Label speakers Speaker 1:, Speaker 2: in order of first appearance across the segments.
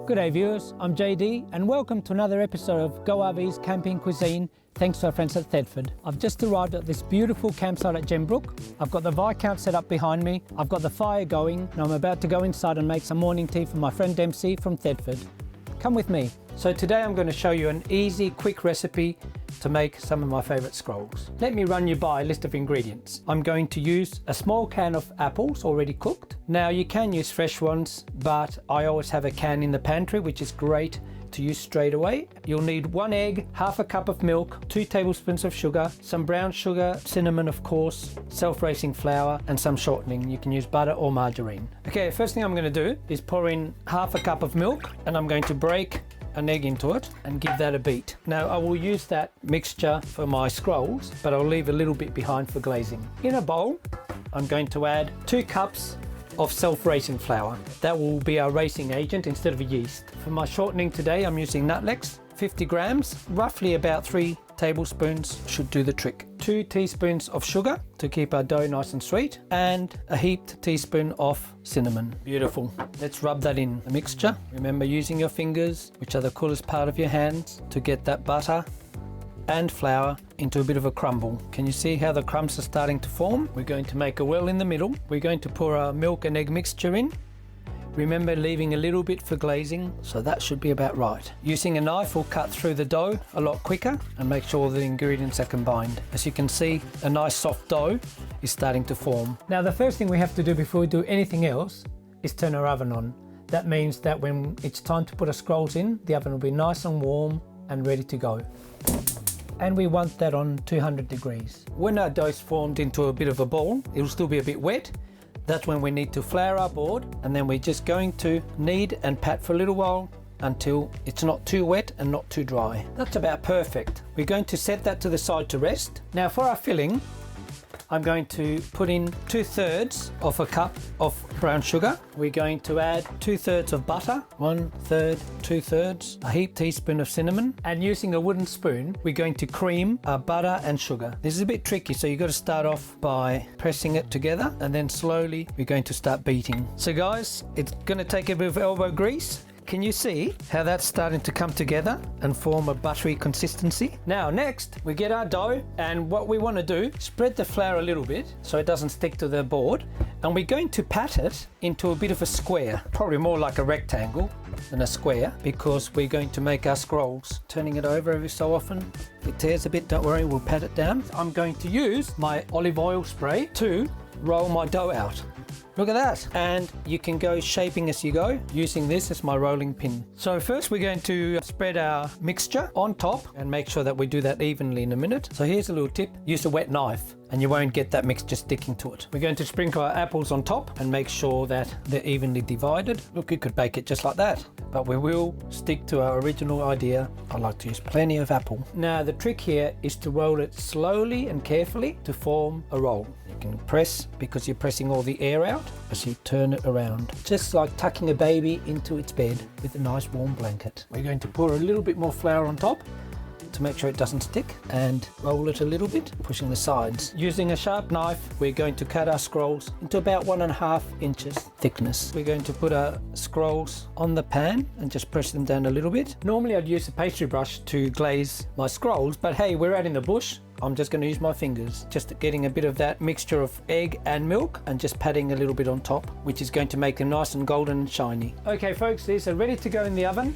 Speaker 1: G'day viewers, I'm JD and welcome to another episode of Go RV's Camping Cuisine, thanks to our friends at Thetford. I've just arrived at this beautiful campsite at Gembrook. I've got the Viscount set up behind me, I've got the fire going, and I'm about to go inside and make some morning tea for my friend Dempsey from Thetford. Come with me. So today I'm going to show you an easy, quick recipe to make some of my favourite scrolls. Let me run you by a list of ingredients. I'm going to use a small can of apples already cooked. Now you can use fresh ones, but I always have a can in the pantry, which is great to use straight away. You'll need 1 egg, half a cup of milk, 2 tablespoons of sugar, some brown sugar, cinnamon of course, self-raising flour and some shortening. You can use butter or margarine. Okay, first thing I'm going to do is pour in half a cup of milk and I'm going to break an egg into it and give that a beat. Now I will use that mixture for my scrolls, but I'll leave a little bit behind for glazing. In a bowl, I'm going to add 2 cups of self-raising flour. That will be our racing agent instead of a yeast. For my shortening today, I'm using Nutlex, 50 grams, roughly about 3 tablespoons should do the trick. 2 teaspoons of sugar to keep our dough nice and sweet, and a heaped teaspoon of cinnamon. Beautiful. Let's rub that in the mixture. Remember using your fingers, which are the coolest part of your hands, to get that butter and flour into a bit of a crumble. Can you see how the crumbs are starting to form? We're going to make a well in the middle. We're going to pour our milk and egg mixture in. Remember leaving a little bit for glazing, so that should be about right. Using a knife will cut through the dough a lot quicker and make sure the ingredients are combined. As you can see, a nice soft dough is starting to form. Now the first thing we have to do before we do anything else is turn our oven on. That means that when it's time to put our scrolls in, the oven will be nice and warm and ready to go. And we want that on 200 degrees. When our dough's formed into a bit of a ball, it'll still be a bit wet. That's when we need to flour our board, and then we're just going to knead and pat for a little while until it's not too wet and not too dry. That's about perfect. We're going to set that to the side to rest. Now for our filling, I'm going to put in 2/3 of a cup of brown sugar. We're going to add 2/3 of butter, 1/3, 2/3, a heaped teaspoon of cinnamon, and using a wooden spoon, we're going to cream our butter and sugar. This is a bit tricky, so you've got to start off by pressing it together, and then slowly we're going to start beating. So guys, it's going to take a bit of elbow grease. Can you see how that's starting to come together and form a buttery consistency? Now next we get our dough, and what we want to do, spread the flour a little bit so it doesn't stick to the board, and we're going to pat it into a bit of a square, probably more like a rectangle than a square, because we're going to make our scrolls. Turning it over every so often. If it tears a bit, don't worry, we'll pat it down. I'm going to use my olive oil spray to roll my dough out. Look at that. And you can go shaping as you go using this as my rolling pin. So first we're going to spread our mixture on top and make sure that we do that evenly in a minute. So here's a little tip. Use a wet knife and you won't get that mixture sticking to it. We're going to sprinkle our apples on top and make sure that they're evenly divided. Look, you could bake it just like that, but we will stick to our original idea. I like to use plenty of apple. Now the trick here is to roll it slowly and carefully to form a roll. You can press because you're pressing all the air out as you turn it around. Just like tucking a baby into its bed with a nice warm blanket. We're going to pour a little bit more flour on top to make sure it doesn't stick, and roll it a little bit, pushing the sides. Using a sharp knife, we're going to cut our scrolls into about 1.5 inches thickness. We're going to put our scrolls on the pan and just press them down a little bit. Normally I'd use a pastry brush to glaze my scrolls, but hey, we're out in the bush. I'm just going to use my fingers, just getting a bit of that mixture of egg and milk and just patting a little bit on top, which is going to make them nice and golden and shiny. Okay folks, these are ready to go in the oven.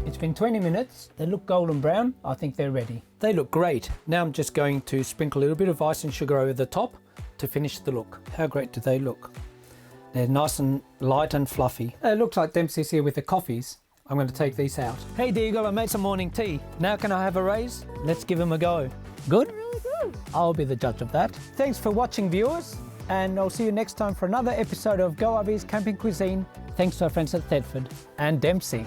Speaker 1: It's been 20 minutes. They look golden brown. I think they're ready. They look great. Now I'm just going to sprinkle a little bit of icing sugar over the top to finish the look. How great do they look? They're nice and light and fluffy. It looks like Dempsey's here with the coffees. I'm going to take these out. Hey Diego, I made some morning tea. Now can I have a raise? Let's give them a go. Good?
Speaker 2: Really good.
Speaker 1: I'll be the judge of that. Thanks for watching, viewers, and I'll see you next time for another episode of Go RV's Camping Cuisine, thanks to our friends at Thetford and Dempsey.